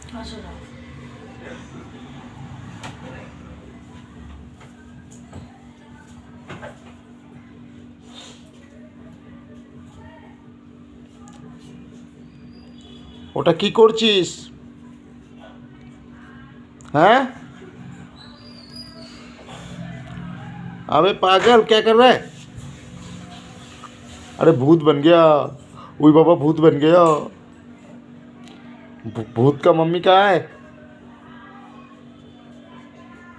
ওটা কি করছিস? हैं? अबे पागल क्या कर रहा है? अरे भूत बन गया। ओए बाबा भूत बन गया। भूत का मम्मी कहाँ है?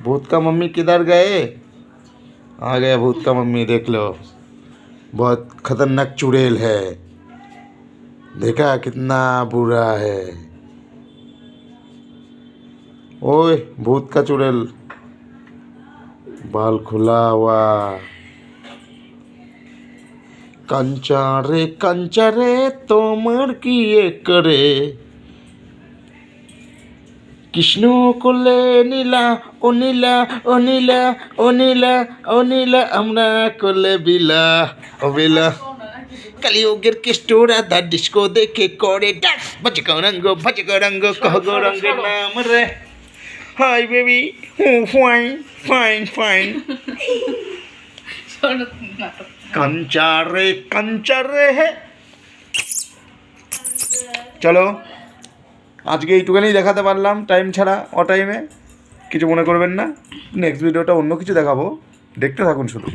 भूत का मम्मी किधर गए? आ गया भूत का मम्मी, देख लो। बहुत खतरनाक चुड़ैल है। देखा कितना बुरा है। ओए भूत का चुड़ैल, बाल खुला हुआ। कंचा रे तोमर किए करे, কৃষ্ণ কোলে নীলা ও নীলা ও নীলা ও নীলা ও নীলা আমরা কোলে বিলা ও বিলা কালিযুগের কেষ্ট রাধা ডিস্কো দেখে করে ডান্স ভজ গরঙ্গ কহ গরঙ্গের নাম রে। Hi baby fine fine fine. कंचा रे है। চলো আজকে এইটুখানি দেখাতে পারলাম টাইম ছাড়া, অটাইমে। কিছু মনে করবেন না, নেক্সট ভিডিওটা অন্য কিছু দেখাবো, দেখতে থাকুন শুধু।